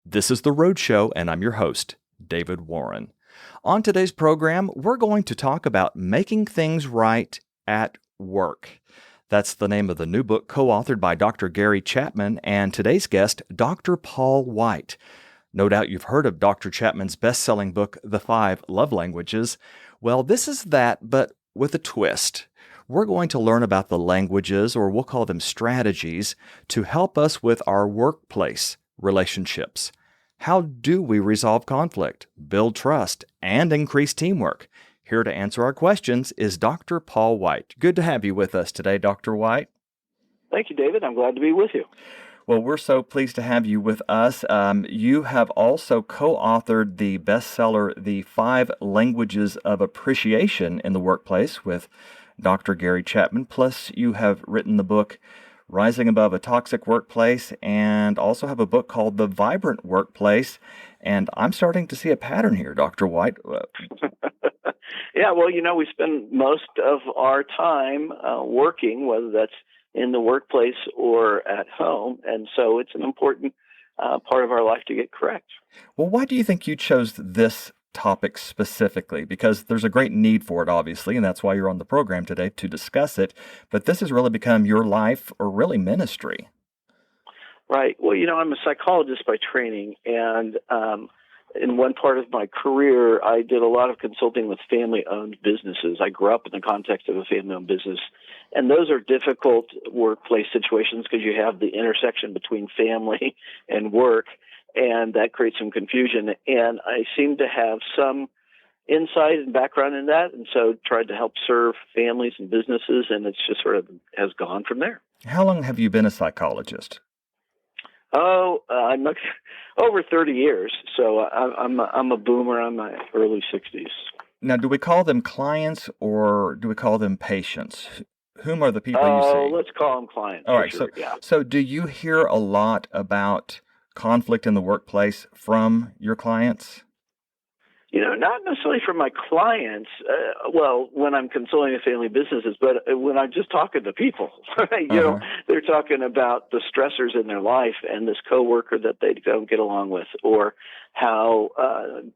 This is The Road Show, and I'm your host, David Warren. On today's program, we're going to talk about making things right at work. That's the name of the new book co-authored by Dr. Gary Chapman and today's guest, Dr. Paul White. No doubt you've heard of Dr. Chapman's best-selling book, The 5 Love Languages. Well, this is that, but with a twist. We're going to learn about the languages, or we'll call them strategies, to help us with our workplace relationships. How do we resolve conflict, build trust, and increase teamwork? Here to answer our questions is Dr. Paul White. Good to have you with us today, Dr. White. Thank you, David. I'm glad to be with you. Well, we're so pleased to have you with us. You have also co-authored the bestseller, The 5 Languages of Appreciation in the Workplace with Dr. Gary Chapman. Plus, you have written the book, Rising Above a Toxic Workplace, and also have a book called The Vibrant Workplace. And I'm starting to see a pattern here, Dr. White. Yeah, well, we spend most of our time working, whether that's in the workplace or at home. And so it's an important part of our life to get correct. Well, why do you think you chose this topic specifically? Because there's a great need for it, obviously, and that's why you're on the program today to discuss it. But this has really become your life, or really ministry. Right. Well, I'm a psychologist by training, and in one part of my career, I did a lot of consulting with family-owned businesses. I grew up in the context of a family-owned business, and those are difficult workplace situations because you have the intersection between family and work, and that creates some confusion. And I seem to have some insight and background in that, and so tried to help serve families and businesses, and it's just sort of has gone from there. How long have you been a psychologist? I'm over 30 years, so I'm a boomer. I'm in my early 60s. Now, do we call them clients or do we call them patients? Whom are the people you see? Let's call them clients. All right. Sure, yeah. So do you hear a lot about conflict in the workplace from your clients? Not necessarily from my clients. When I'm consulting with family businesses, but when I'm just talking to people, they're talking about the stressors in their life and this coworker that they don't get along with, or how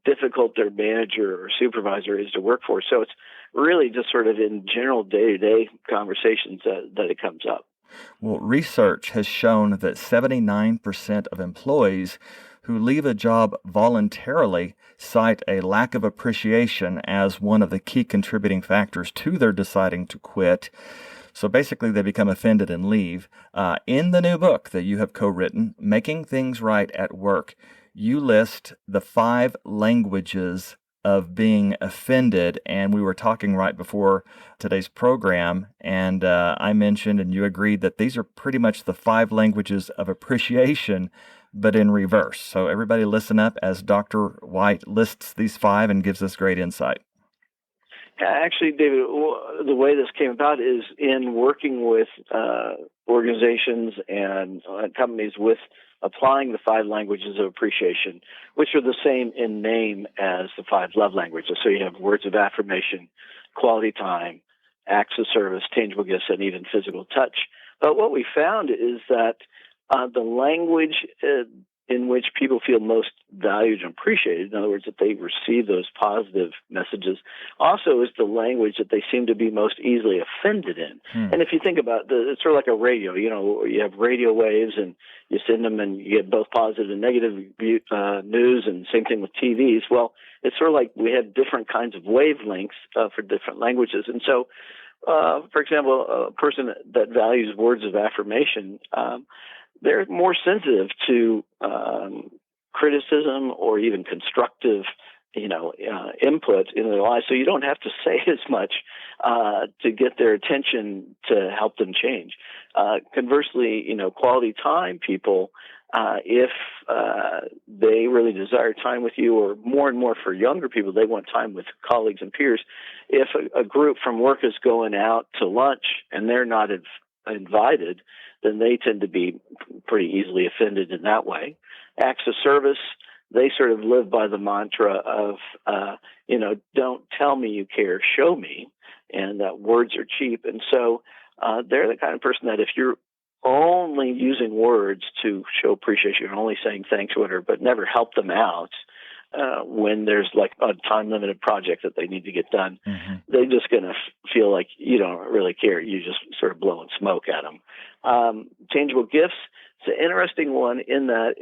difficult their manager or supervisor is to work for. So it's really just sort of in general day-to-day conversations that it comes up. Well, research has shown that 79% of employees who leave a job voluntarily cite a lack of appreciation as one of the key contributing factors to their deciding to quit. So basically, they become offended and leave. In the new book that you have co-written, Making Things Right at Work, you list the 5 languages of being offended, and we were talking right before today's program, and I mentioned and you agreed that these are pretty much the 5 languages of appreciation, but in reverse. So everybody listen up as Dr. White lists these 5 and gives us great insight. Actually, David, the way this came about is in working with organizations and companies with applying the 5 languages of appreciation, which are the same in name as the 5 love languages. So you have words of affirmation, quality time, acts of service, tangible gifts, and even physical touch. But what we found is that the language in which people feel most valued and appreciated, in other words, that they receive those positive messages, also is the language that they seem to be most easily offended in. And if you think about it, it's sort of like a radio. You have radio waves and you send them and you get both positive and negative news, and same thing with TVs. Well, it's sort of like we have different kinds of wavelengths for different languages. And so, for example, a person that values words of affirmation, they're more sensitive to criticism or even constructive, input in their lives. So you don't have to say as much to get their attention to help them change. Conversely, quality time people, if they really desire time with you, or more and more for younger people, they want time with colleagues and peers. If a group from work is going out to lunch and they're not invited, then they tend to be pretty easily offended in that way. Acts of service, they sort of live by the mantra of, don't tell me you care, show me, and that words are cheap. And so they're the kind of person that if you're only using words to show appreciation, you're only saying thanks or whatever, but never help them out when there's like a time-limited project that they need to get done, they're just going to feel like you don't really care. You just sort of blowing smoke at them. Tangible gifts, it's an interesting one in that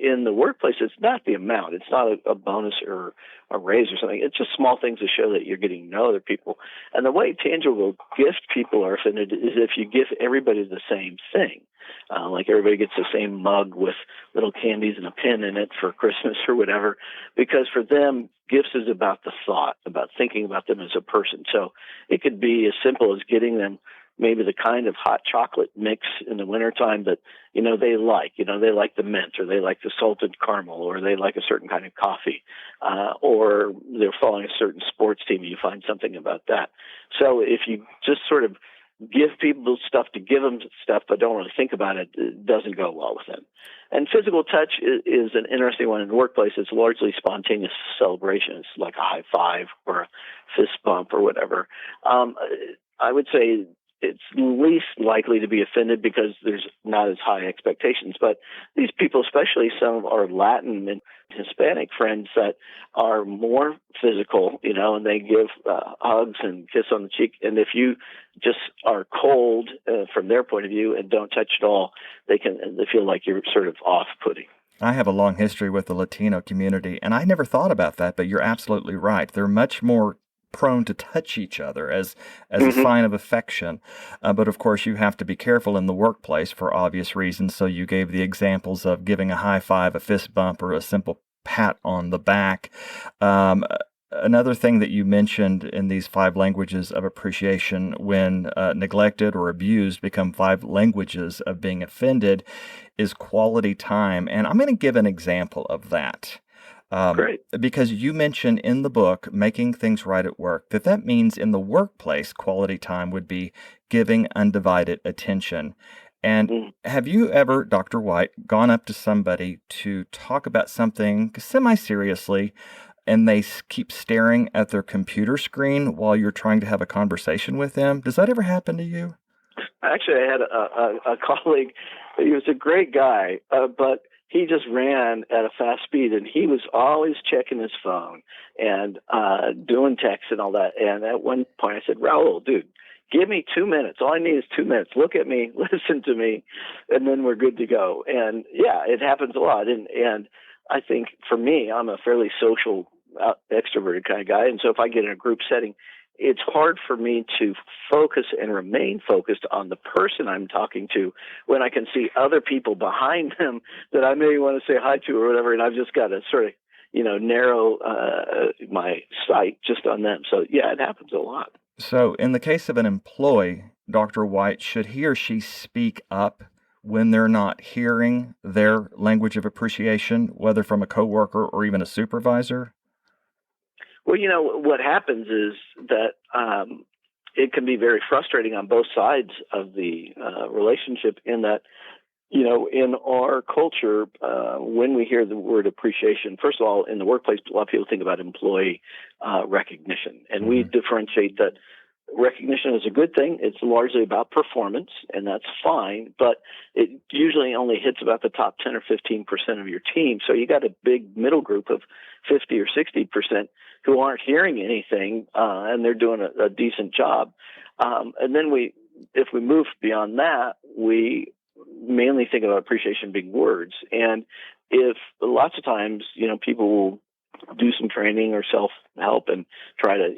in the workplace, it's not the amount. It's not a bonus or a raise or something. It's just small things to show that you're getting to know other people. And the way tangible gift people are offended is if you give everybody the same thing. Like everybody gets the same mug with little candies and a pin in it for Christmas or whatever, because for them, gifts is about the thought, about thinking about them as a person. So it could be as simple as getting them maybe the kind of hot chocolate mix in the wintertime that, they like. They like the mint, or they like the salted caramel, or they like a certain kind of coffee, or they're following a certain sports team, and you find something about that. So if you just sort of give people stuff to give them stuff but don't really think about it, it doesn't go well with them. And physical touch is an interesting one in the workplace. It's largely spontaneous celebration. It's like a high five or a fist bump or whatever. I would say it's least likely to be offended because there's not as high expectations. But these people, especially some are Latin and Hispanic friends that are more physical, and they give hugs and kiss on the cheek. And if you just are cold from their point of view and don't touch at all, they feel like you're sort of off-putting. I have a long history with the Latino community, and I never thought about that, but you're absolutely right. They're much more prone to touch each other as a sign of affection. But of course, you have to be careful in the workplace for obvious reasons. So you gave the examples of giving a high five, a fist bump, or a simple pat on the back. Another thing that you mentioned in these 5 languages of appreciation, when neglected or abused, become 5 languages of being offended, is quality time. And I'm going to give an example of that. Great. Because you mentioned in the book, Making Things Right at Work, that means in the workplace, quality time would be giving undivided attention. And have you ever, Dr. White, gone up to somebody to talk about something semi-seriously, and they keep staring at their computer screen while you're trying to have a conversation with them? Does that ever happen to you? Actually, I had a colleague. He was a great guy, but he just ran at a fast speed, and he was always checking his phone and doing texts and all that. And at one point I said, Raul, dude, give me 2 minutes. All I need is 2 minutes. Look at me, listen to me, and then we're good to go. And yeah, it happens a lot. And I think for me, I'm a fairly social, extroverted kind of guy. And so if I get in a group setting, it's hard for me to focus and remain focused on the person I'm talking to when I can see other people behind them that I may want to say hi to or whatever, and I've just got to sort of, narrow my sight just on them. So, yeah, it happens a lot. So in the case of an employee, Dr. White, should he or she speak up when they're not hearing their language of appreciation, whether from a coworker or even a supervisor? Well, what happens is that it can be very frustrating on both sides of the relationship in that, in our culture, when we hear the word appreciation, first of all, in the workplace, a lot of people think about employee recognition. And we differentiate that recognition is a good thing. It's largely about performance, and that's fine, but it usually only hits about the top 10 or 15% of your team. So you got a big middle group of 50 or 60% who aren't hearing anything, and they're doing a decent job. And then if we move beyond that, we mainly think about appreciation being words. And if lots of times, people will do some training or self-help and try to,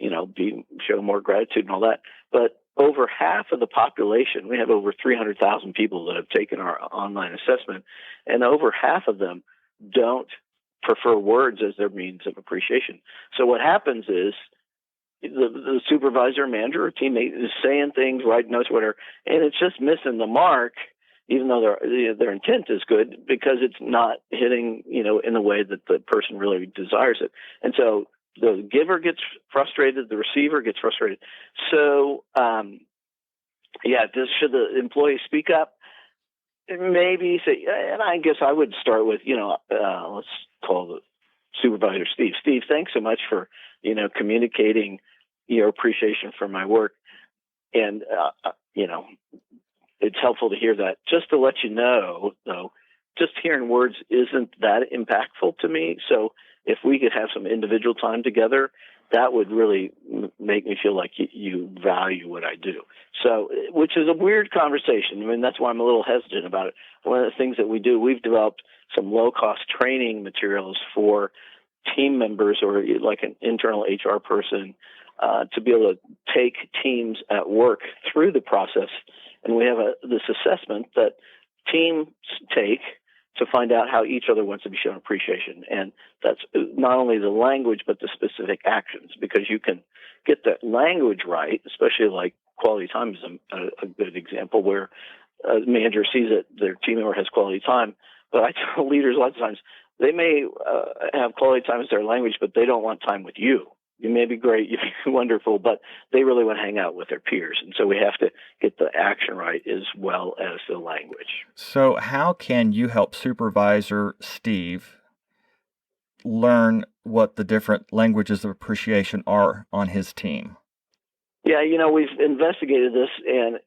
show more gratitude and all that. But over half of the population, we have over 300,000 people that have taken our online assessment, and over half of them don't prefer words as their means of appreciation. So what happens is the supervisor, manager, or teammate is saying things, writing notes, whatever, and it's just missing the mark, even though their intent is good, because it's not hitting, in the way that the person really desires it. And so the giver gets frustrated, the receiver gets frustrated. So, should the employee speak up? Maybe say, and I guess I would start with, let's call the supervisor Steve. Steve, thanks so much for, communicating your appreciation for my work. And, it's helpful to hear that. Just to let you know, though, just hearing words isn't that impactful to me. So if we could have some individual time together, that would really make me feel like you value what I do. So, which is a weird conversation. I mean, that's why I'm a little hesitant about it. One of the things that we do, we've developed some low-cost training materials for team members or like an internal HR person to be able to take teams at work through the process. And we have this assessment that teams take to find out how each other wants to be shown appreciation. And that's not only the language, but the specific actions, because you can get the language right, especially like quality time is a good example where a manager sees that their team member has quality time. But I tell leaders lots of times, they may have quality time as their language, but they don't want time with you. You may be great, you may be wonderful, but they really want to hang out with their peers. And so we have to get the action right as well as the language. So how can you help Supervisor Steve learn what the different languages of appreciation are on his team? Yeah, we've investigated this, and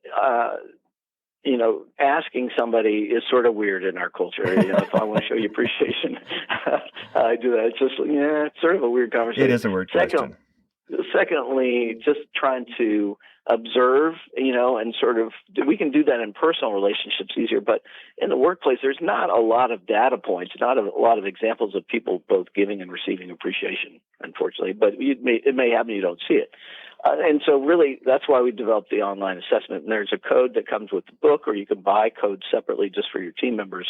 asking somebody is sort of weird in our culture. If I want to show you appreciation, I do that. It's just, it's sort of a weird conversation. It is a weird question. Secondly, just trying to observe, and sort of, we can do that in personal relationships easier, but in the workplace, there's not a lot of data points, not a lot of examples of people both giving and receiving appreciation, unfortunately, but it may happen, you don't see it. And so really, that's why we developed the online assessment. And there's a code that comes with the book, or you can buy codes separately just for your team members.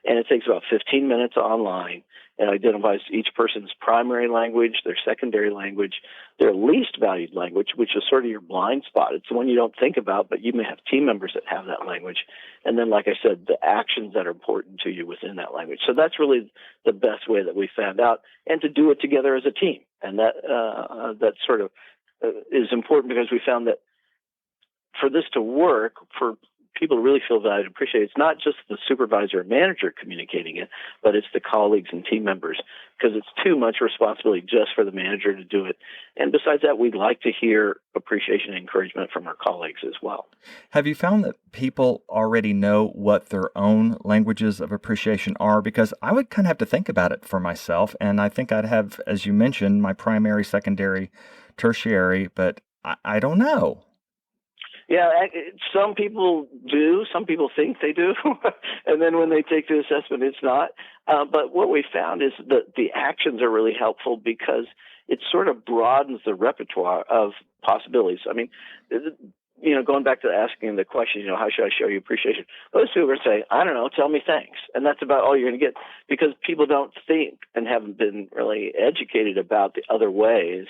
And it takes about 15 minutes online and identifies each person's primary language, their secondary language, their least valued language, which is sort of your blind spot. It's the one you don't think about, but you may have team members that have that language. And then, like I said, the actions that are important to you within that language. So that's really the best way that we found out, and to do it together as a team. And that sort of is important, because we found that for this to work, for people to really feel valued and appreciated, it's not just the supervisor or manager communicating it, but it's the colleagues and team members, because it's too much responsibility just for the manager to do it. And besides that, we'd like to hear appreciation and encouragement from our colleagues as well. Have you found that people already know what their own languages of appreciation are? Because I would kind of have to think about it for myself, and I think I'd have, as you mentioned, my primary, secondary, tertiary, but I don't know. Yeah, some people do. Some people think they do. And then when they take the assessment, it's not. But what we found is that the actions are really helpful, because it sort of broadens the repertoire of possibilities. I mean, going back to asking the question, how should I show you appreciation? Most people are saying, I don't know, tell me thanks. And that's about all you're going to get, because people don't think and haven't been really educated about the other ways.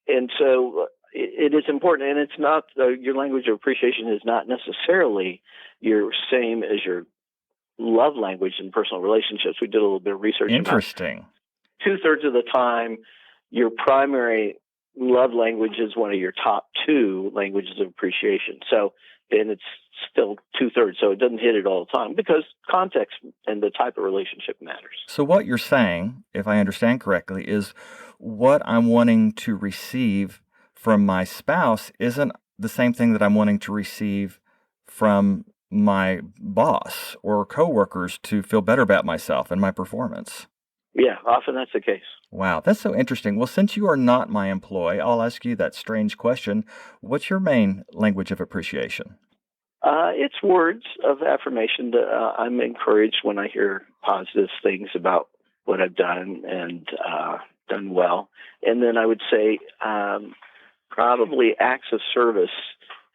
And so it is important, and it's not, your language of appreciation is not necessarily your same as your love language in personal relationships. We did a little bit of research. Interesting. 2/3 of the time, your primary love language is one of your top 2 languages of appreciation. So, and it's still 2/3, so it doesn't hit it all the time, because context and the type of relationship matters. So what you're saying, if I understand correctly, is what I'm wanting to receive from my spouse isn't the same thing that I'm wanting to receive from my boss or coworkers to feel better about myself and my performance. Yeah, often that's the case. Wow, that's so interesting. Well, since you are not my employee, I'll ask you that strange question. What's your main language of appreciation? It's words of affirmation. I'm encouraged when I hear positive things about what I've done and done well. And then I would say probably acts of service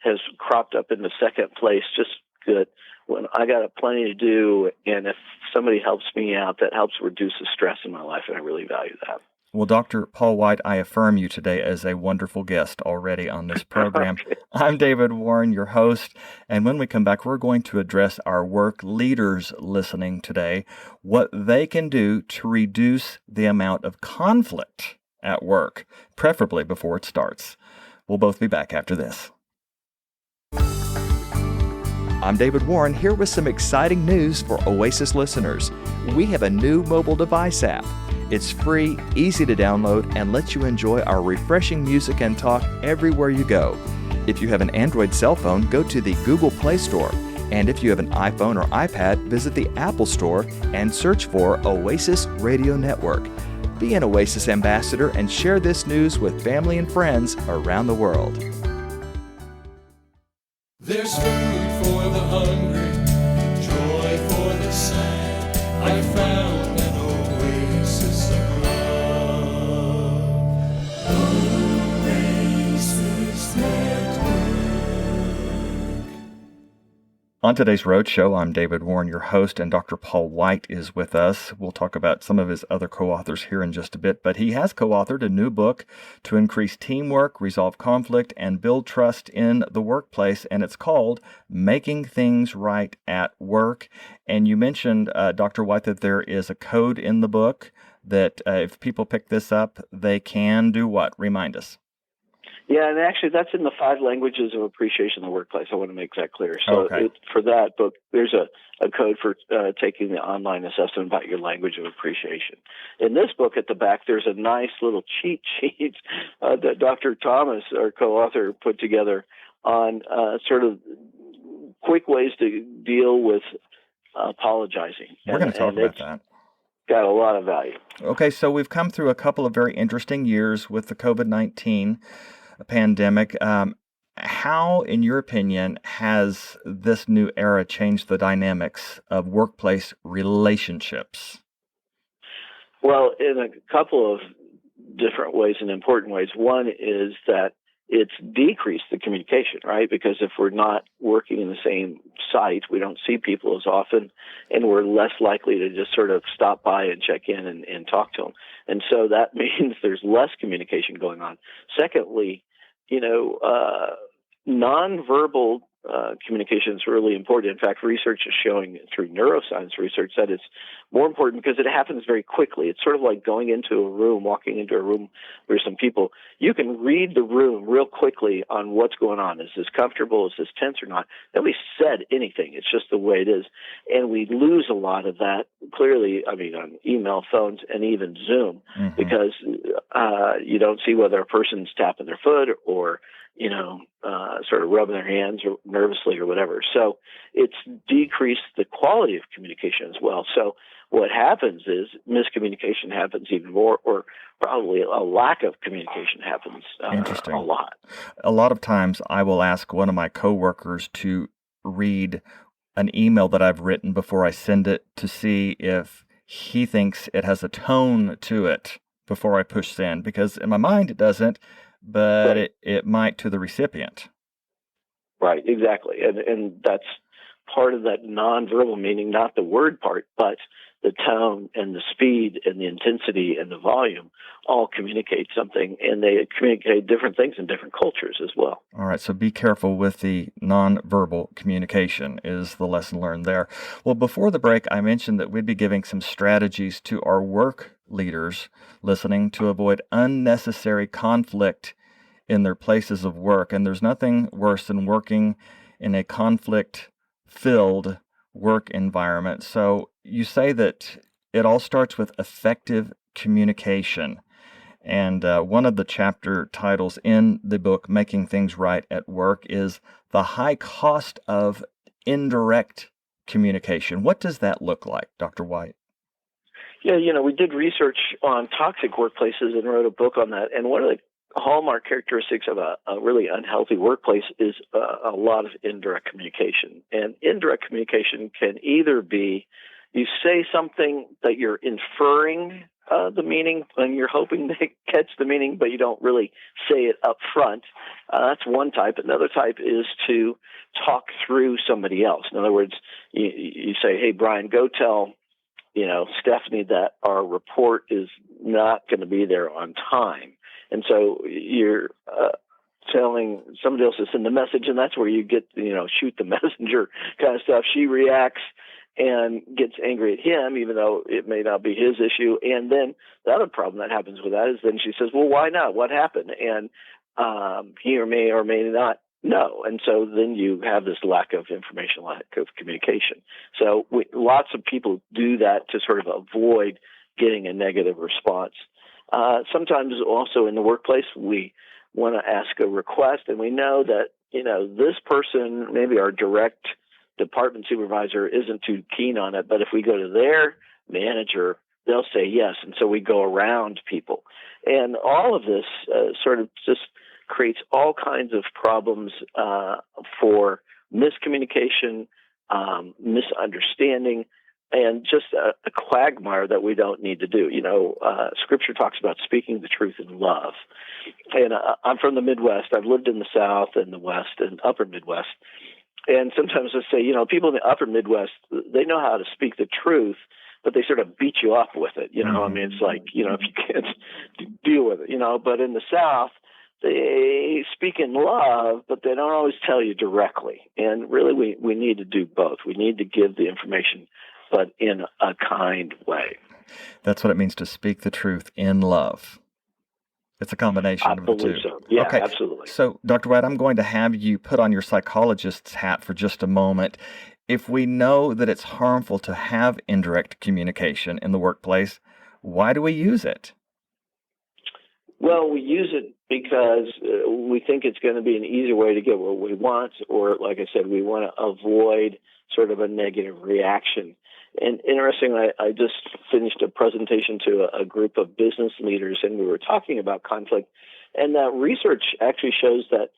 has cropped up in the second place, just good. When I got plenty to do, and if somebody helps me out, that helps reduce the stress in my life, and I really value that. Well, Dr. Paul White, I affirm you today as a wonderful guest already on this program. Okay. I'm David Warren, your host, and when we come back, we're going to address our work leaders listening today, what they can do to reduce the amount of conflict at work, preferably before it starts. We'll both be back after this. I'm David Warren, here with some exciting news for Oasis listeners. We have a new mobile device app. It's free, easy to download, and lets you enjoy our refreshing music and talk everywhere you go. If you have an Android cell phone, go to the Google Play Store. And if you have an iPhone or iPad, visit the Apple Store and search for Oasis Radio Network. Be an Oasis ambassador and share this news with family and friends around the world. There's food for the hungry, joy for the sad. I found an oasis of love. Oasis Network. On today's Road Show, I'm David Warren, your host, and Dr. Paul White is with us. We'll talk about some of his other co-authors here in just a bit, but he has co-authored a new book to increase teamwork, resolve conflict, and build trust in the workplace, and it's called Making Things Right at Work. And you mentioned, Dr. White, that there is a code in the book that if people pick this up, they can do what? Remind us. Yeah, and actually that's in the 5 languages of appreciation in the workplace. I want to make that clear. So Okay. for that book, there's a code for taking the online assessment about your language of appreciation. In this book at the back, there's a nice little cheat sheet that Dr. Thomas, our co-author, put together on sort of quick ways to deal with apologizing. We're going to talk about that. Got a lot of value. Okay, so we've come through a couple of very interesting years with the COVID-19 pandemic. How, in your opinion, has this new era changed the dynamics of workplace relationships? Well, in a couple of different ways and important ways. One is that it's decreased the communication, right? Because if we're not working in the same site, we don't see people as often, and we're less likely to just sort of stop by and check in and talk to them. And so that means there's less communication going on. Secondly, nonverbal communication is really important. In fact, research is showing through neuroscience research that it's more important because it happens very quickly. It's sort of like going into a room, walking into a room where some people, you can read the room real quickly on what's going on. Is this comfortable? Is this tense or not? Nobody said anything. It's just the way it is. And we lose a lot of that, clearly, on email, phones, and even Zoom, because you don't see whether a person's tapping their foot or sort of rubbing their hands or nervously or whatever. So it's decreased the quality of communication as well. So what happens is miscommunication happens even more, or probably a lack of communication happens Interesting. A lot. A lot of times I will ask one of my coworkers to read an email that I've written before I send it to see if he thinks it has a tone to it before I push send, because in my mind it doesn't, but Right. it might to the recipient. Right, exactly. And that's part of that nonverbal meaning, not the word part, but the tone and the speed and the intensity and the volume all communicate something, and they communicate different things in different cultures as well. All right, so be careful with the nonverbal communication is the lesson learned there. Well, before the break, I mentioned that we'd be giving some strategies to our work leaders listening to avoid unnecessary conflict in their places of work. And there's nothing worse than working in a conflict-filled work environment. So you say that it all starts with effective communication. And one of the chapter titles in the book, Making Things Right at Work, is The High Cost of Indirect Communication. What does that look like, Dr. White? Yeah, we did research on toxic workplaces and wrote a book on that. And one of the hallmark characteristics of a really unhealthy workplace is a lot of indirect communication. And indirect communication can either be you say something that you're inferring the meaning and you're hoping to catch the meaning, but you don't really say it up front. That's one type. Another type is to talk through somebody else. In other words, you say, hey, Brian, go tell Stephanie that our report is not going to be there on time. And so you're telling somebody else to send the message, and that's where you get, shoot the messenger kind of stuff. She reacts and gets angry at him, even though it may not be his issue. And then the other problem that happens with that is then she says, well, why not? What happened? And he or may not know. And so then you have this lack of information, lack of communication. So lots of people do that to sort of avoid getting a negative response. Sometimes also in the workplace, we want to ask a request, and we know that this person, maybe our direct department supervisor, isn't too keen on it, but if we go to their manager, they'll say yes. And so we go around people. And all of this sort of just creates all kinds of problems for miscommunication, misunderstanding, and just a quagmire that we don't need to do. Scripture talks about speaking the truth in love. And I'm from the Midwest. I've lived in the South and the West and upper Midwest. And sometimes I say, people in the upper Midwest, they know how to speak the truth, but they sort of beat you up with it. I mean, it's like, if you can't deal with it, but in the South, they speak in love, but they don't always tell you directly. And really, we need to do both. We need to give the information, but in a kind way. That's what it means to speak the truth in love. It's a combination of the two. I believe so. Yeah, okay. Absolutely. So, Dr. White, I'm going to have you put on your psychologist's hat for just a moment. If we know that it's harmful to have indirect communication in the workplace, why do we use it? Well, we use it because we think it's going to be an easier way to get what we want, or like I said, we want to avoid sort of a negative reaction. And interestingly, I just finished a presentation to a group of business leaders, and we were talking about conflict. And that research actually shows that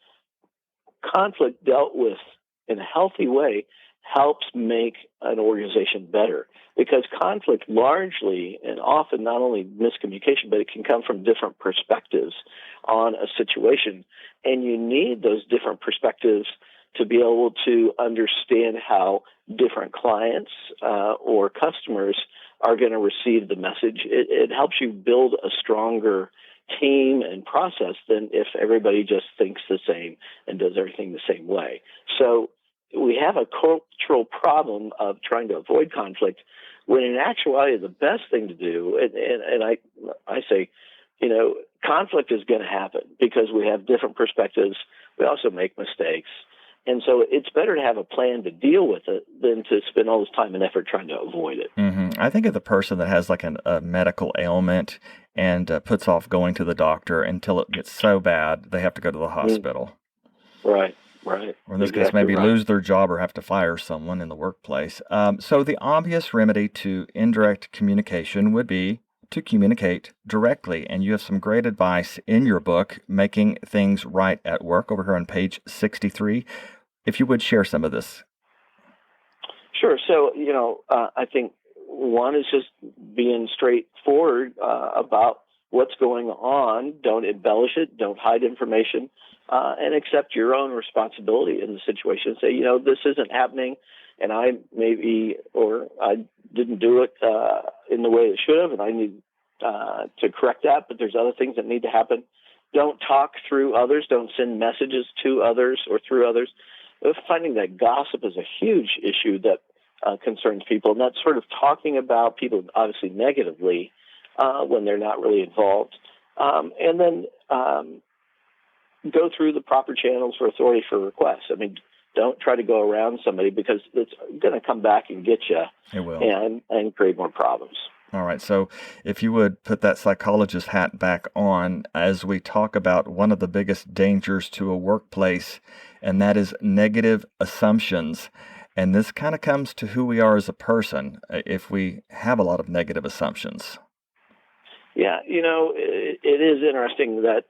conflict dealt with in a healthy way helps make an organization better, because conflict largely and often not only miscommunication, but it can come from different perspectives on a situation. And you need those different perspectives to be able to understand how different clients or customers are going to receive the message. It helps you build a stronger team and process than if everybody just thinks the same and does everything the same way. So we have a cultural problem of trying to avoid conflict, when in actuality the best thing to do, and I say, conflict is going to happen because we have different perspectives. We also make mistakes. And so it's better to have a plan to deal with it than to spend all this time and effort trying to avoid it. Mm-hmm. I think of the person that has like a medical ailment and puts off going to the doctor until it gets so bad they have to go to the hospital. Right. Or in this case, maybe lose their job or have to fire someone in the workplace. So the obvious remedy to indirect communication would be to communicate directly. And you have some great advice in your book, Making Things Right at Work, over here on page 63. If you would share some of this. Sure. So, I think one is just being straightforward about what's going on. Don't embellish it. Don't hide information. And accept your own responsibility in the situation. Say, this isn't happening, and I didn't do it in the way it should have, and I need to correct that, but there's other things that need to happen. Don't talk through others. Don't send messages to others or through others. We're finding that gossip is a huge issue that concerns people, and that's sort of talking about people obviously negatively when they're not really involved. And then go through the proper channels for authority for requests. I mean, don't try to go around somebody because it's going to come back and get you. It will. And create more problems. All right. So if you would put that psychologist hat back on as we talk about one of the biggest dangers to a workplace, and that is negative assumptions. And this kind of comes to who we are as a person if we have a lot of negative assumptions. Yeah. It is interesting that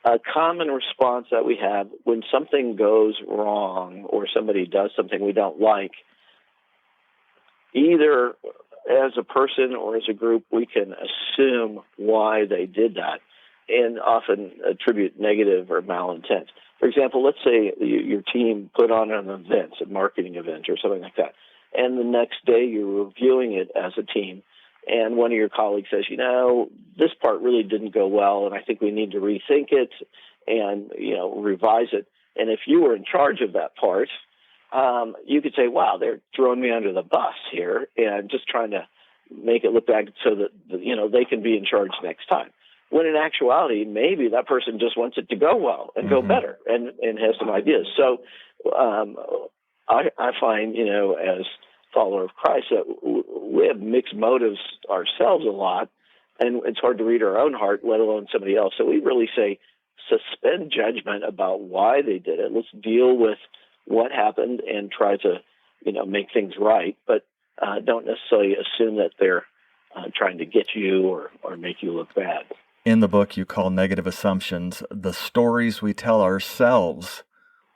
a common response that we have when something goes wrong or somebody does something we don't like, either as a person or as a group, we can assume why they did that and often attribute negative or malintent. For example, let's say your team put on an event, a marketing event or something like that, and the next day you're reviewing it as a team, and one of your colleagues says, this part really didn't go well, and I think we need to rethink it and, revise it. And if you were in charge of that part, you could say, wow, they're throwing me under the bus here and just trying to make it look bad so that, they can be in charge next time. When in actuality, maybe that person just wants it to go well and go better and has some ideas. So I find, as follower of Christ, that we have mixed motives ourselves a lot, and it's hard to read our own heart, let alone somebody else. So we really say, suspend judgment about why they did it. Let's deal with what happened and try to, make things right. But don't necessarily assume that they're trying to get you or make you look bad. In the book, you call negative assumptions the stories we tell ourselves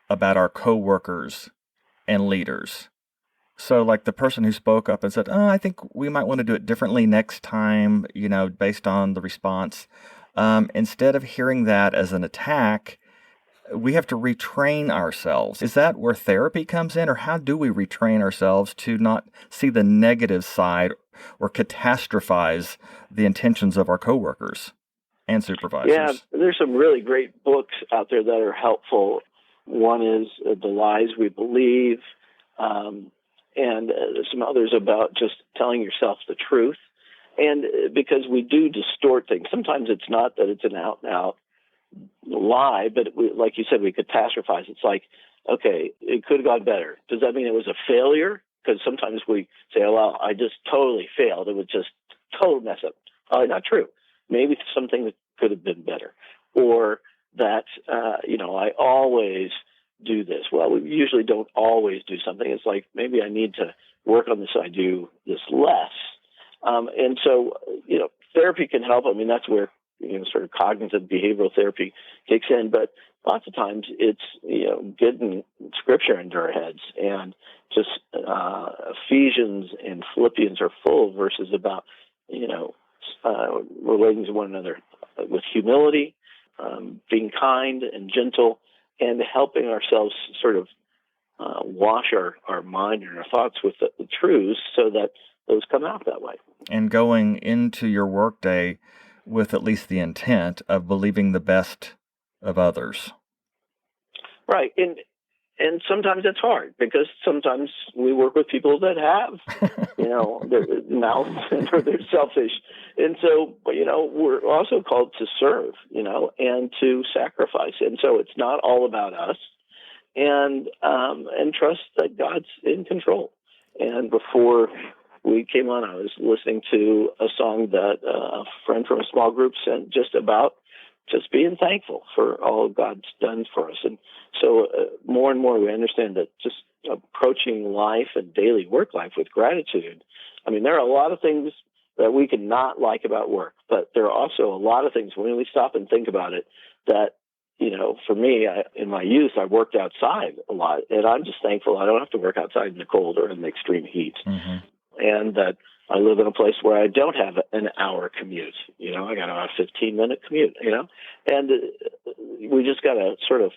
about our coworkers and leaders. So like the person who spoke up and said, I think we might want to do it differently next time, based on the response. Instead of hearing that as an attack, we have to retrain ourselves. Is that where therapy comes in, or how do we retrain ourselves to not see the negative side or catastrophize the intentions of our coworkers and supervisors? Yeah, there's some really great books out there that are helpful. One is The Lies We Believe, and some others about just telling yourself the truth. And because we do distort things. Sometimes it's not that it's an out-and-out lie, but like you said, we catastrophize. It's like, okay, it could have gone better. Does that mean it was a failure? Because sometimes we say, oh, well, I just totally failed. It was just total mess up. Not true. Maybe something that could have been better. Or that, I always do this. Well, we usually don't always do something. It's like, maybe I need to work on this so I do this less. And so, therapy can help. I mean, that's where, sort of cognitive behavioral therapy kicks in. But lots of times it's, getting scripture into our heads. And just Ephesians and Philippians are full of verses about, relating to one another with humility, being kind and gentle, and helping ourselves sort of wash our mind and our thoughts with the truths so that those come out that way. And going into your workday with at least the intent of believing the best of others. Right. And sometimes it's hard because sometimes we work with people that have, their mouths or they're selfish. And so, we're also called to serve, and to sacrifice. And so it's not all about us, and trust that God's in control. And before we came on, I was listening to a song that a friend from a small group sent just about just being thankful for all God's done for us. And so more and more we understand that just approaching life and daily work life with gratitude. I mean, there are a lot of things that we can not like about work, but there are also a lot of things when we stop and think about it that, for me, in my youth, I worked outside a lot, and I'm just thankful I don't have to work outside in the cold or in the extreme heat. Mm-hmm. And that I live in a place where I don't have an hour commute. I got about a 15-minute commute, and we just got to sort of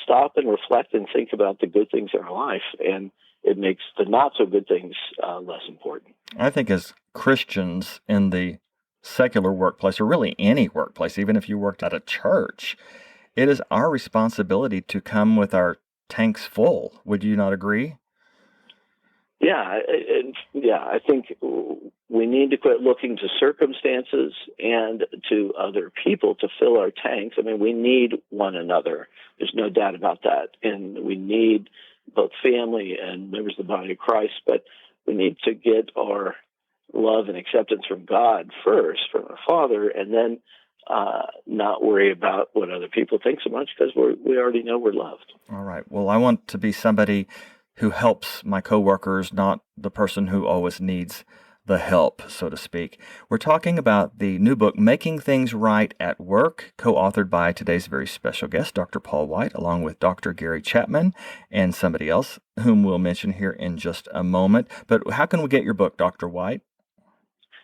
stop and reflect and think about the good things in our life, and it makes the not-so-good things less important. I think as Christians in the secular workplace, or really any workplace, even if you worked at a church, it is our responsibility to come with our tanks full. Would you not agree? Yeah, I think we need to quit looking to circumstances and to other people to fill our tanks. I mean, we need one another. There's no doubt about that. And we need both family and members of the body of Christ, but we need to get our love and acceptance from God first, from our Father, and then not worry about what other people think so much because we already know we're loved. All right. Well, I want to be somebody who helps my coworkers, not the person who always needs the help, so to speak. We're talking about the new book, Making Things Right at Work, co-authored by today's very special guest, Dr. Paul White, along with Dr. Gary Chapman and somebody else whom we'll mention here in just a moment. But how can we get your book, Dr. White?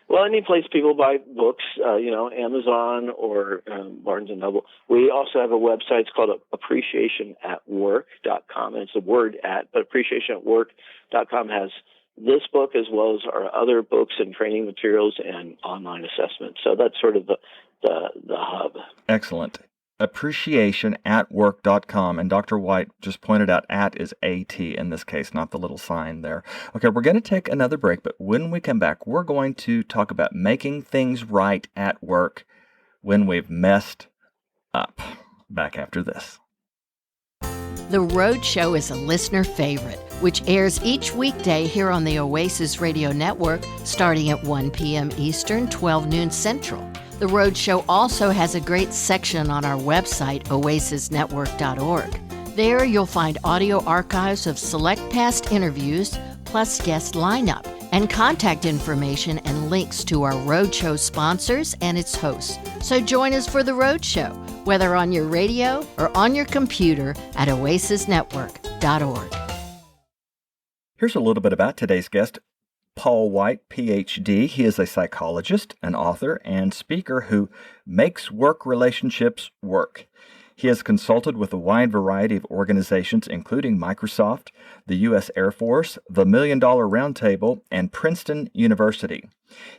Well, any place people buy books, Amazon or Barnes & Noble. We also have a website. It's called appreciationatwork.com, and it's a word at, but appreciationatwork.com has this book as well as our other books and training materials and online assessments. So that's sort of the hub. Excellent. Appreciationatwork.com. And Dr. White just pointed out at is AT in this case, not the little sign there. Okay, we're going to take another break, but when we come back, we're going to talk about making things right at work when we've messed up. Back after this. The Road Show is a listener favorite, which airs each weekday here on the Oasis Radio Network starting at 1 p.m. Eastern, 12 noon Central. The Roadshow also has a great section on our website, oasisnetwork.org. There you'll find audio archives of select past interviews, plus guest lineup, and contact information and links to our Roadshow sponsors and its hosts. So join us for the Roadshow, whether on your radio or on your computer at oasisnetwork.org. Here's a little bit about today's guest, Paul White, Ph.D. He is a psychologist, an author, and speaker who makes work relationships work. He has consulted with a wide variety of organizations, including Microsoft, the U.S. Air Force, the $1 Million Roundtable, and Princeton University.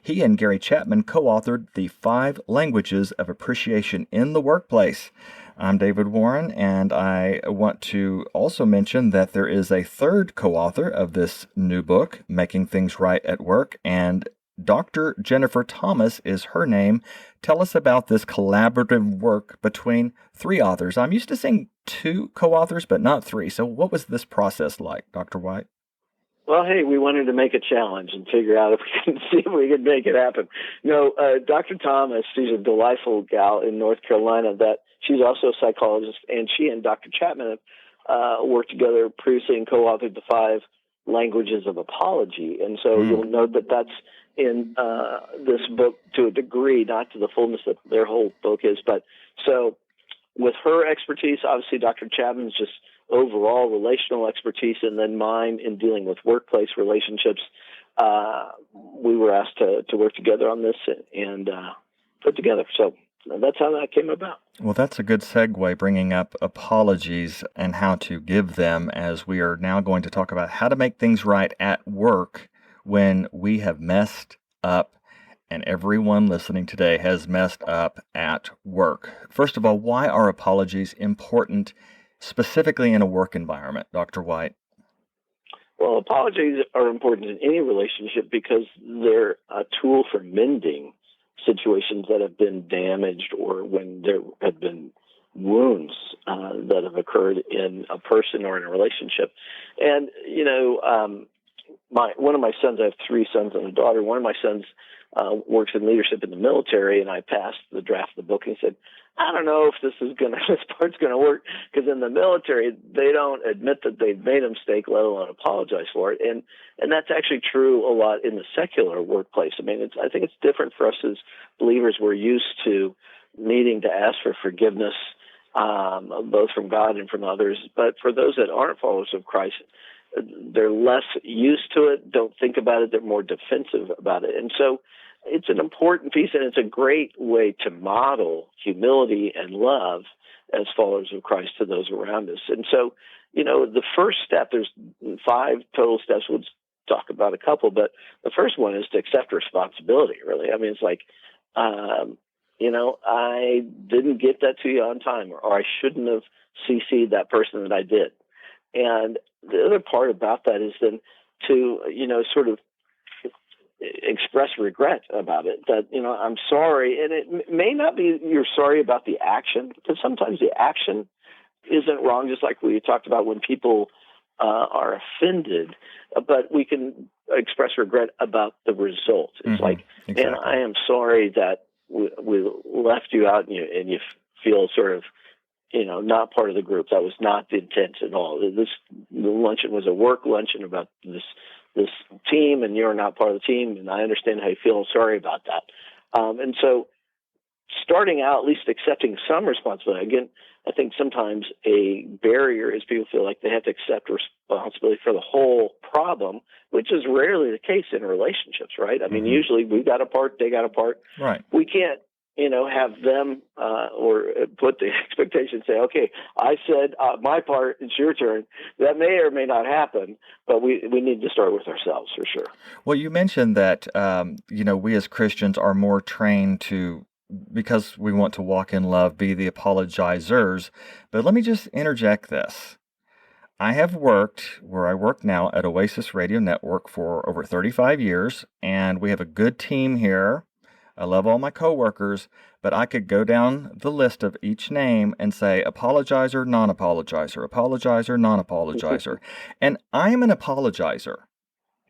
He and Gary Chapman co-authored the 5 Languages of Appreciation in the Workplace. I'm David Warren, and I want to also mention that there is a third co-author of this new book, Making Things Right at Work, and Dr. Jennifer Thomas is her name. Tell us about this collaborative work between 3 authors. I'm used to seeing 2 co-authors, but not 3. So what was this process like, Dr. White? Well, hey, we wanted to make a challenge and figure out if we can see if we could make it happen. Dr. Thomas, she's a delightful gal in North Carolina that she's also a psychologist, and she and Dr. Chapman have worked together previously and co-authored the 5 Languages of Apology. And so you'll note that that's in this book to a degree, not to the fullness that their whole book is. But so with her expertise, obviously Dr. Chapman's just overall relational expertise, and then mine in dealing with workplace relationships, we were asked to work together on this and put together. So that's how that came about. Well, that's a good segue, bringing up apologies and how to give them, as we are now going to talk about how to make things right at work when we have messed up, and everyone listening today has messed up at work. First of all, why are apologies important specifically in a work environment, Dr. White? Well, apologies are important in any relationship because they're a tool for mending situations that have been damaged or when there have been wounds that have occurred in a person or in a relationship. And, one of my sons, I have 3 sons and a daughter. One of my sons works in leadership in the military, and I passed the draft of the book, and he said, I don't know if this part's going to work, because in the military, they don't admit that they've made a mistake, let alone apologize for it. And that's actually true a lot in the secular workplace. I mean, I think it's different for us as believers. We're used to needing to ask for forgiveness, both from God and from others. But for those that aren't followers of Christ, they're less used to it, don't think about it, they're more defensive about it. And so it's an important piece, and it's a great way to model humility and love as followers of Christ to those around us. And so, the first step, there's 5 total steps. We'll talk about a couple, but the first one is to accept responsibility, really. I mean, it's like, I didn't get that to you on time, or I shouldn't have CC'd that person that I did. And the other part about that is then to, sort of express regret about it, that, I'm sorry. And it may not be you're sorry about the action, because sometimes the action isn't wrong, just like we talked about when people are offended, but we can express regret about the result. It's exactly. And I am sorry that we left you out and you feel sort of, not part of the group. That was not the intent at all. The luncheon was a work luncheon about this team, and you're not part of the team, and I understand how you feel. I'm sorry about that. And so starting out, at least accepting some responsibility. Again, I think sometimes a barrier is people feel like they have to accept responsibility for the whole problem, which is rarely the case in relationships, right? I mean, usually we got a part, they got a part. Right. We can't, have them or put the expectation, say, okay, I said my part, it's your turn. That may or may not happen, but we need to start with ourselves for sure. Well, you mentioned that, we as Christians are more trained to, because we want to walk in love, be the apologizers. But let me just interject this. I have worked where I work now at Oasis Radio Network for over 35 years, and we have a good team here. I love all my coworkers, but I could go down the list of each name and say apologizer, non-apologizer, apologizer, non-apologizer. And I'm an apologizer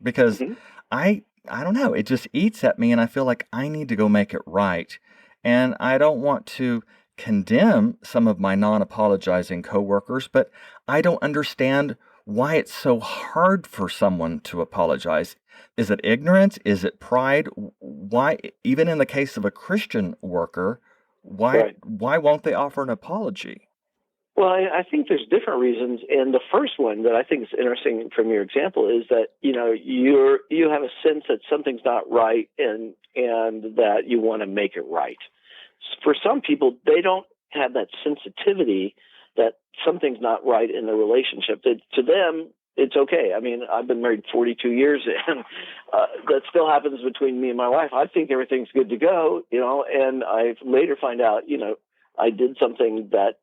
because I don't know, it just eats at me, and I feel like I need to go make it right. And I don't want to condemn some of my non-apologizing coworkers, but I don't understand why it's so hard for someone to apologize. Is it ignorance? Is it pride? Why, even in the case of a Christian worker, Right. why won't they offer an apology? Well, I think there's different reasons, and the first one that I think is interesting from your example is that you have a sense that something's not right, and that you want to make it right. For some people, they don't have that sensitivity that something's not right in the relationship. That to them, it's okay. I mean, I've been married 42 years, and that still happens between me and my wife. I think everything's good to go, and I later find out, I did something that,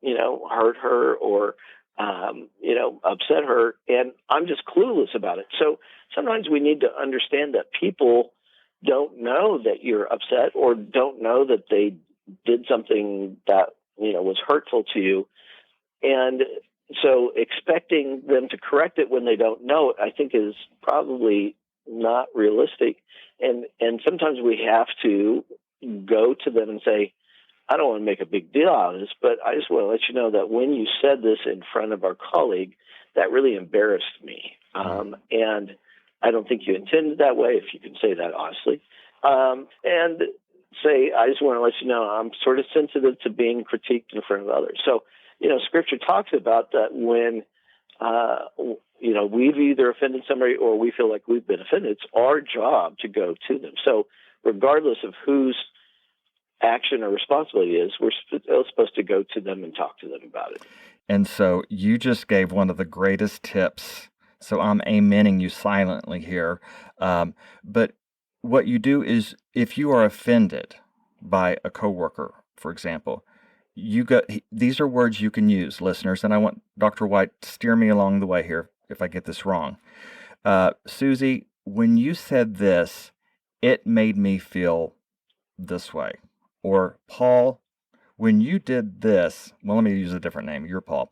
hurt her or, upset her, and I'm just clueless about it. So sometimes we need to understand that people don't know that you're upset or don't know that they did something that, was hurtful to you. And so expecting them to correct it when they don't know it, I think is probably not realistic. And sometimes we have to go to them and say, I don't want to make a big deal out of this, but I just want to let you know that when you said this in front of our colleague, that really embarrassed me. And I don't think you intended that way, if you can say that honestly. And say, I just want to let you know I'm sort of sensitive to being critiqued in front of others. So, Scripture talks about that when, we've either offended somebody or we feel like we've been offended, it's our job to go to them. So regardless of whose action or responsibility is, we're supposed to go to them and talk to them about it. And so you just gave one of the greatest tips. So I'm amening you silently here. But what you do is, if you are offended by a coworker, for example, these are words you can use, listeners, and I want Dr. White to steer me along the way here if I get this wrong. Susie, when you said this, it made me feel this way. Or Paul, when you did this, well, let me use a different name. You're Paul.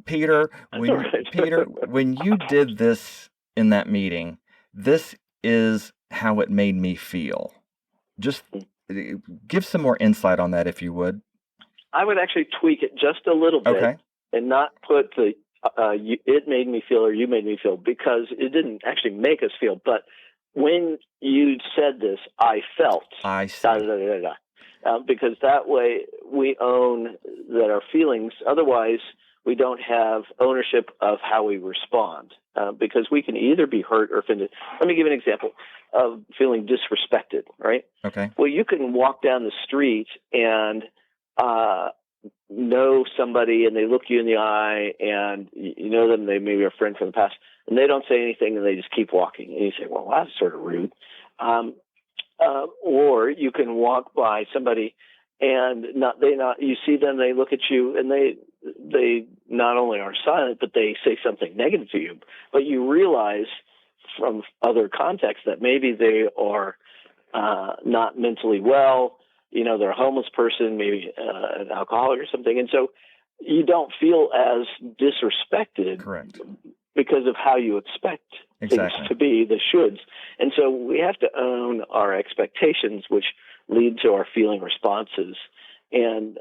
Peter, when you did this in that meeting, this is how it made me feel. Just give some more insight on that, if you would. I would actually tweak it just a little bit and not put the it made me feel or you made me feel, because it didn't actually make us feel. But when you said this, I felt. I see. Because that way we own that our feelings. Otherwise, we don't have ownership of how we respond, because we can either be hurt or offended. Let me give an example of feeling disrespected, right? Okay. Well, you can walk down the street and know somebody, and they look you in the eye, and you know them, they may be a friend from the past, and they don't say anything, and they just keep walking. And you say, well, that's sort of rude. Or you can walk by somebody and you see them, they look at you, and they not only are silent, but they say something negative to you. But you realize from other contexts that maybe they are not mentally well. They're a homeless person, maybe an alcoholic or something. And so you don't feel as disrespected. Correct. Because of how you expect things to be, the shoulds. And so we have to own our expectations, which lead to our feeling responses. And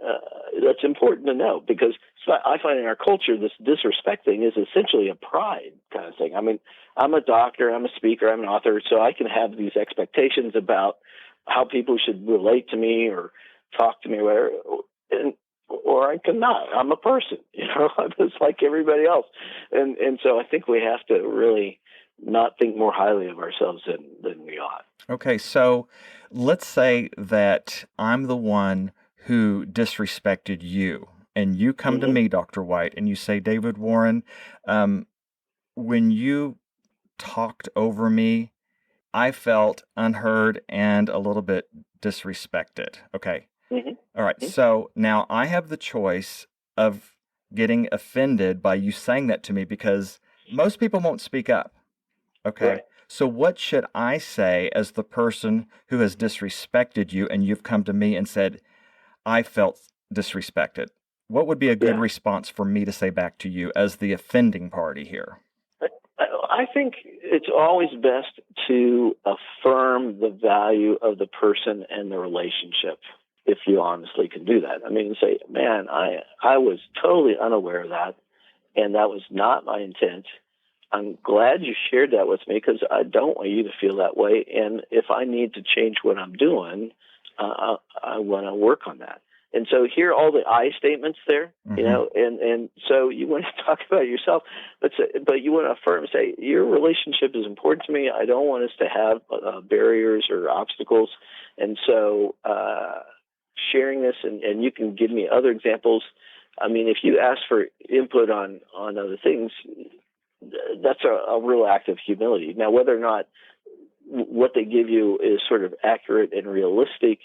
that's important to know, because I find in our culture, this disrespecting is essentially a pride kind of thing. I mean, I'm a doctor, I'm a speaker, I'm an author, so I can have these expectations about how people should relate to me or talk to me or whatever. Or I cannot. I'm a person, I'm just like everybody else. And so I think we have to really not think more highly of ourselves than we ought. Okay, so let's say that I'm the one who disrespected you, and you come to me, Dr. White, and you say, David Warren, when you talked over me, I felt unheard and a little bit disrespected. Okay. All right. So now I have the choice of getting offended by you saying that to me, because most people won't speak up. Okay. Right. So what should I say as the person who has disrespected you, and you've come to me and said, I felt disrespected? What would be a good response for me to say back to you as the offending party here? I think it's always best to affirm the value of the person and the relationship. if you honestly can do that. I mean, say, man, I was totally unaware of that, and that was not my intent. I'm glad you shared that with me because I don't want you to feel that way. And if I need to change what I'm doing, I want to work on that. And so here are all the I statements there, you know, and so you want to talk about yourself, but you want to affirm, say, your relationship is important to me. I don't want us to have barriers or obstacles. And so sharing this, and you can give me other examples. I mean, if you ask for input on other things, that's a real act of humility. Now, whether or not what they give you is sort of accurate and realistic,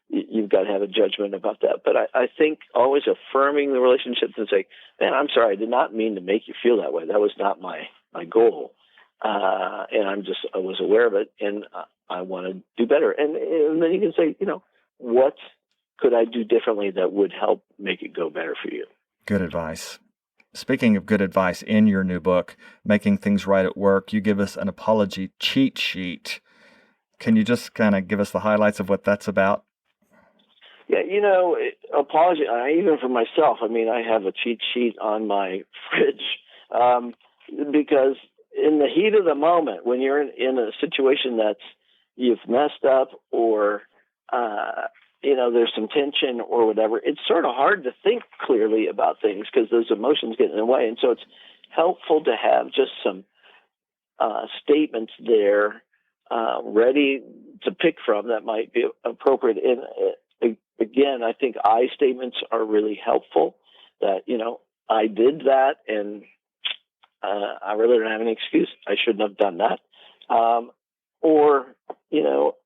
you've got to have a judgment about that. But I think always affirming the relationships and say, man, I'm sorry, I did not mean to make you feel that way. That was not my goal. And I was aware of it, and I want to do better. And then you can say, you know, what could I do differently that would help make it go better for you? Good advice. Speaking of good advice, in your new book, Making Things Right at Work, you give us an apology cheat sheet. Can you just kind of give us the highlights of what that's about? Yeah, you know, apology, even for myself, I mean, I have a cheat sheet on my fridge because in the heat of the moment, when you're in a situation that's you've messed up or, you know, there's some tension or whatever, it's sort of hard to think clearly about things because those emotions get in the way. And so it's helpful to have just some statements there ready to pick from that might be appropriate. And again, I think I statements are really helpful that, you know, I did that and I really don't have any excuse. I shouldn't have done that. Or, you know,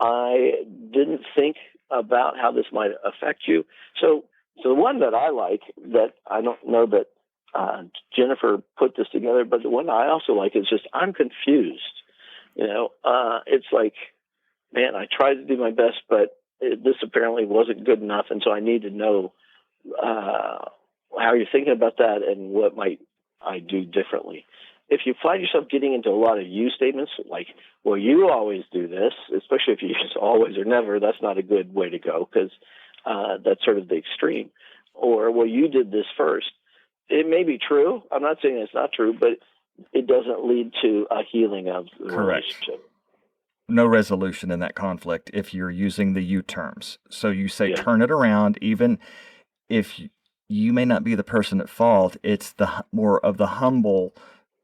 I didn't think about how this might affect you. So the one that I like, that I don't know that Jennifer put this together, but the one I also like is just, I'm confused. You know, it's like, man, I tried to do my best, but this apparently wasn't good enough. And so I need to know how you're thinking about that and what might I do differently. If you find yourself getting into a lot of you statements, like, well, you always do this, especially if you use always or never, that's not a good way to go because that's sort of the extreme. Or, well, you did this first. It may be true. I'm not saying it's not true, but it doesn't lead to a healing of the relationship. No resolution in that conflict if you're using the you terms. So you say, turn it around, even if you may not be the person at fault, it's the more of the humble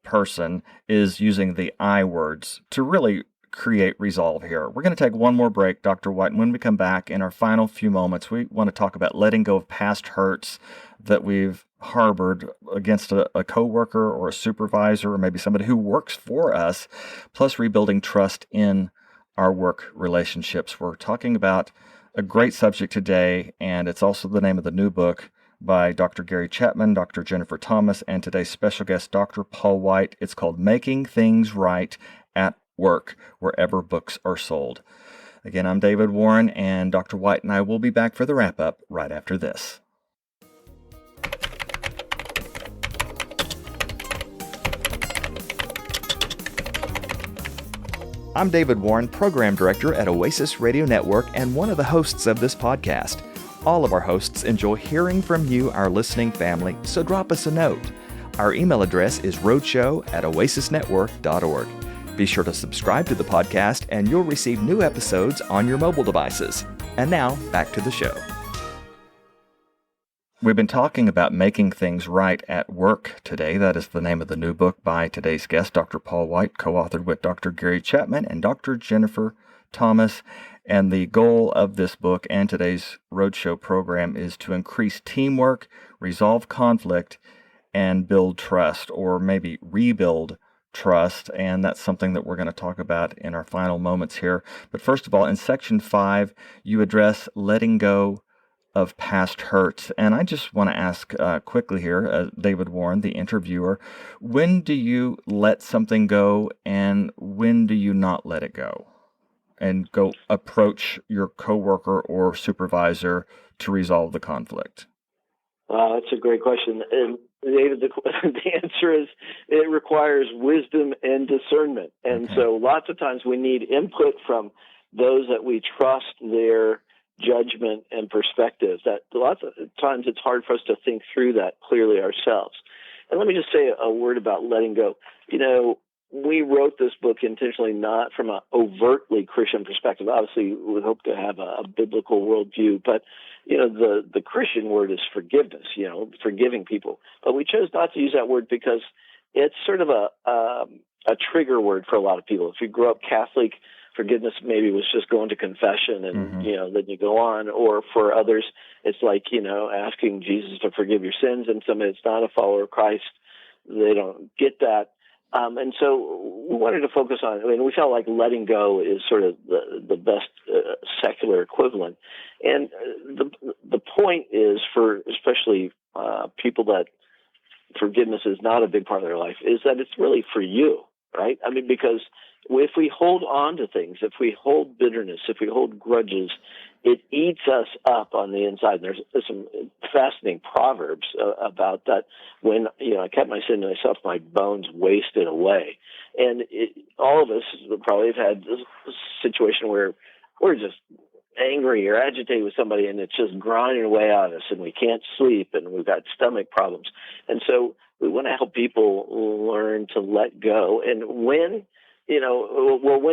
person is using the I words to really create resolve here. We're going to take one more break, Dr. White, and when we come back in our final few moments, we want to talk about letting go of past hurts that we've harbored against a coworker or a supervisor or maybe somebody who works for us, plus rebuilding trust in our work relationships. We're talking about a great subject today, and it's also the name of the new book by Dr. Gary Chapman, Dr. Jennifer Thomas, and today's special guest, Dr. Paul White. It's called Making Things Right at Work, wherever books are sold. Again, I'm David Warren, and Dr. White and I will be back for the wrap-up right after this. I'm David Warren, Program Director at Oasis Radio Network and one of the hosts of this podcast. All of our hosts enjoy hearing from you, our listening family, so drop us a note. Our email address is roadshow@oasisnetwork.org. Be sure to subscribe to the podcast and you'll receive new episodes on your mobile devices. And now, back to the show. We've been talking about making things right at work today. That is the name of the new book by today's guest, Dr. Paul White, co-authored with Dr. Gary Chapman and Dr. Jennifer Thomas. And the goal of this book and today's Roadshow program is to increase teamwork, resolve conflict, and build trust, or maybe rebuild trust. And that's something that we're going to talk about in our final moments here. But first of all, in Section 5, you address letting go of past hurts. And I just want to ask quickly here, David Warren, the interviewer, when do you let something go and when do you not let it go? And go approach your coworker or supervisor to resolve the conflict? That's a great question. And David, the answer is it requires wisdom and discernment. And so lots of times we need input from those that we trust their judgment and perspective that lots of times it's hard for us to think through that clearly ourselves. And let me just say a word about letting go. We wrote this book intentionally not from an overtly Christian perspective. Obviously, we would hope to have a biblical worldview, but the Christian word is forgiveness. Forgiving people. But we chose not to use that word because it's sort of a trigger word for a lot of people. If you grew up Catholic, forgiveness maybe was just going to confession and then you go on. Or for others, it's like asking Jesus to forgive your sins, and somebody that's not a follower of Christ, they don't get that. And so we wanted to focus on, we felt like letting go is sort of the best secular equivalent. And the point is for especially people that forgiveness is not a big part of their life, is that it's really for you, right? Because if we hold on to things, if we hold bitterness, if we hold grudges, it eats us up on the inside. There's some fascinating proverbs about that. When I kept my sin to myself, my bones wasted away. And all of us probably have had this situation where we're just angry or agitated with somebody, and it's just grinding away on us, and we can't sleep, and we've got stomach problems. And so we want to help people learn to let go. And when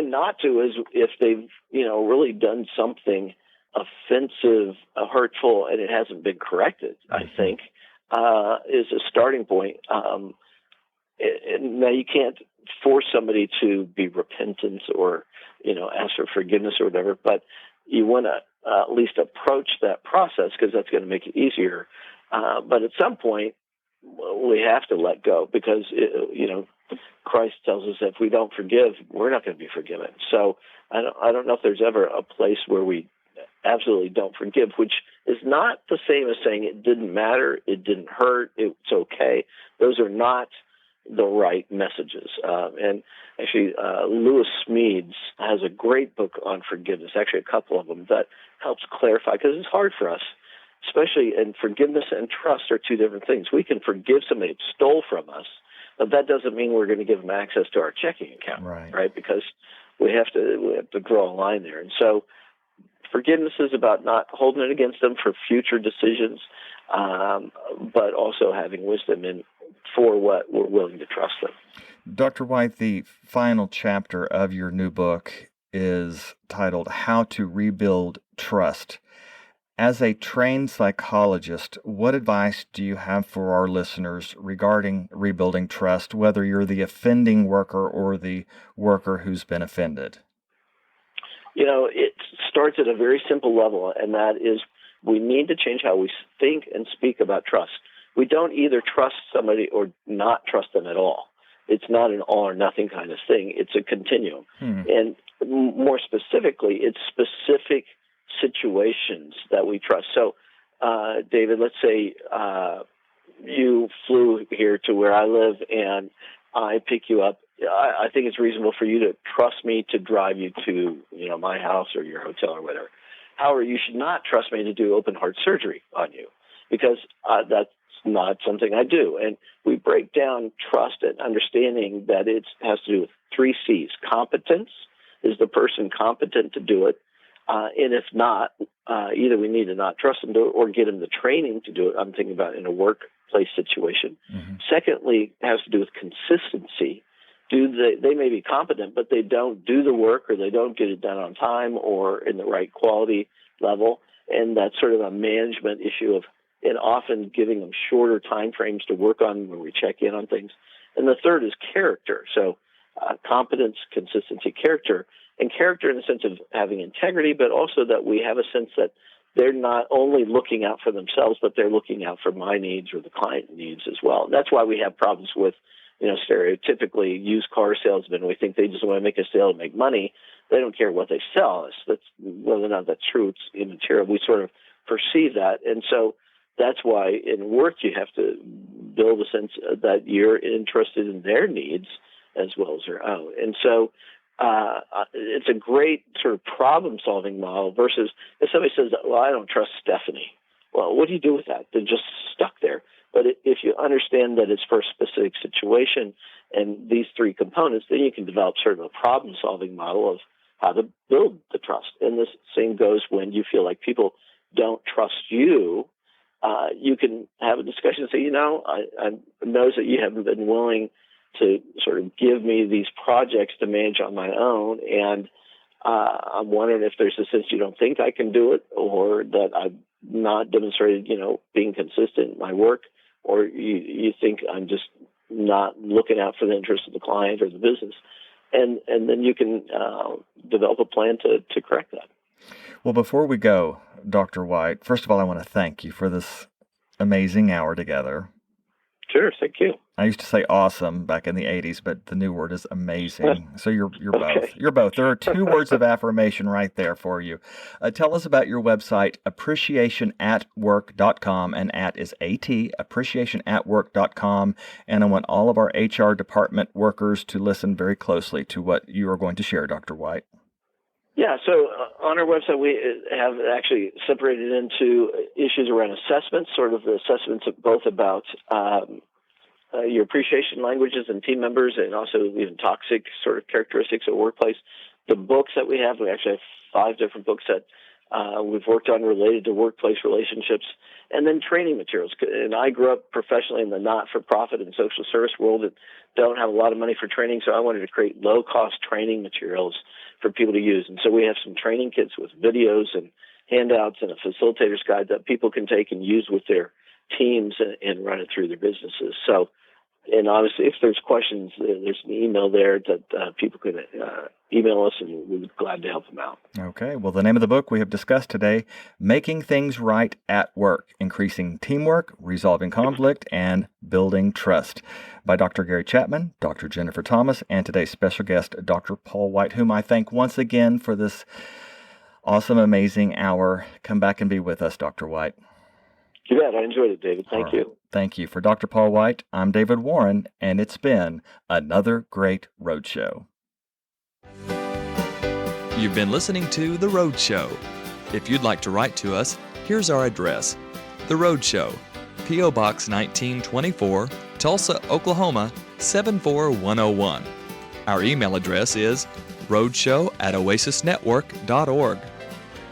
not to is if they've really done something offensive, hurtful, and it hasn't been corrected, I think, is a starting point. And now you can't force somebody to be repentant or, ask for forgiveness or whatever, but you want to at least approach that process because that's going to make it easier. But at some point, we have to let go because, Christ tells us that if we don't forgive, we're not going to be forgiven. So I don't know if there's ever a place where we absolutely don't forgive, which is not the same as saying it didn't matter, it didn't hurt, it's okay. Those are not the right messages. And actually, Lewis Smedes has a great book on forgiveness, actually a couple of them, that helps clarify, because it's hard for us, especially, and forgiveness and trust are two different things. We can forgive somebody that stole from us, but that doesn't mean we're going to give them access to our checking account, right? Because we have to draw a line there. And so forgiveness is about not holding it against them for future decisions, but also having wisdom for what we're willing to trust them. Dr. White, the final chapter of your new book is titled How to Rebuild Trust. As a trained psychologist, what advice do you have for our listeners regarding rebuilding trust, whether you're the offending worker or the worker who's been offended? It starts at a very simple level, and that is we need to change how we think and speak about trust. We don't either trust somebody or not trust them at all. It's not an all or nothing kind of thing. It's a continuum. And more specifically, it's specific situations that we trust. So, David, let's say you flew here to where I live and I pick you up. I think it's reasonable for you to trust me to drive you to, my house or your hotel or whatever. However, you should not trust me to do open heart surgery on you because that's not something I do. And we break down trust and understanding that it has to do with 3 C's. Competence, is the person competent to do it? And if not, either we need to not trust them to do it or get them the training to do it. I'm thinking about in a workplace situation. Secondly, it has to do with consistency. They may be competent, but they don't do the work or they don't get it done on time or in the right quality level. And that's sort of a management issue and often giving them shorter time frames to work on when we check in on things. And the third is character. So competence, consistency, character. And character in the sense of having integrity, but also that we have a sense that they're not only looking out for themselves, but they're looking out for my needs or the client needs as well. And that's why we have problems with, stereotypically used car salesmen. We think they just want to make a sale to make money. They don't care what they sell us. That's whether or not that's true, it's immaterial. We sort of perceive that. And so that's why in work you have to build a sense that you're interested in their needs as well as their own. And so it's a great sort of problem-solving model versus if somebody says, well, I don't trust Stephanie. Well, what do you do with that? They're just stuck there. But if you understand that it's for a specific situation and these 3 components, then you can develop sort of a problem-solving model of how to build the trust. And the same goes when you feel like people don't trust you. You can have a discussion and say, I notice that you haven't been willing to sort of give me these projects to manage on my own, and I'm wondering if there's a sense you don't think I can do it, or that I've not demonstrated, being consistent in my work, or you think I'm just not looking out for the interests of the client or the business. And then you can develop a plan to correct that. Well, before we go, Dr. White, first of all, I want to thank you for this amazing hour together. Sure, thank you. I used to say awesome back in the 80s, but the new word is amazing. So you're Okay. both. You're both. There are two words of affirmation right there for you. Tell us about your website, appreciationatwork.com, and at is AT, appreciationatwork.com. And I want all of our HR department workers to listen very closely to what you are going to share, Dr. White. Yeah, so on our website, we have actually separated into issues around assessments, sort of the assessments both about your appreciation languages and team members, and also even toxic sort of characteristics of workplace. The books that we actually have 5 different books that we've worked on related to workplace relationships, and then training materials. And I grew up professionally in the not-for-profit and social service world and don't have a lot of money for training, so I wanted to create low-cost training materials for people to use. And so we have some training kits with videos and handouts and a facilitator's guide that people can take and use with their teams and run it through their businesses. So, and obviously, if there's questions, there's an email there that people can email us, and we'd be glad to help them out. Okay. Well, the name of the book we have discussed today, Making Things Right at Work, Increasing Teamwork, Resolving Conflict, and Building Trust, by Dr. Gary Chapman, Dr. Jennifer Thomas, and today's special guest, Dr. Paul White, whom I thank once again for this awesome, amazing hour. Come back and be with us, Dr. White. You bet. I enjoyed it, David. Thank you. Thank you. For Dr. Paul White, I'm David Warren, and it's been another great Roadshow. You've been listening to The Roadshow. If you'd like to write to us, here's our address. The Roadshow, P.O. Box 1924, Tulsa, Oklahoma, 74101. Our email address is roadshow@oasisnetwork.org.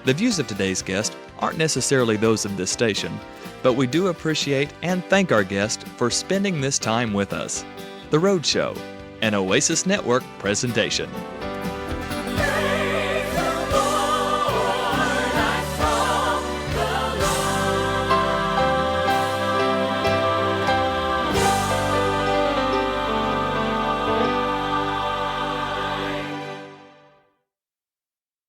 The views of today's guest aren't necessarily those of this station, but we do appreciate and thank our guest for spending this time with us. The Roadshow, an Oasis Network presentation.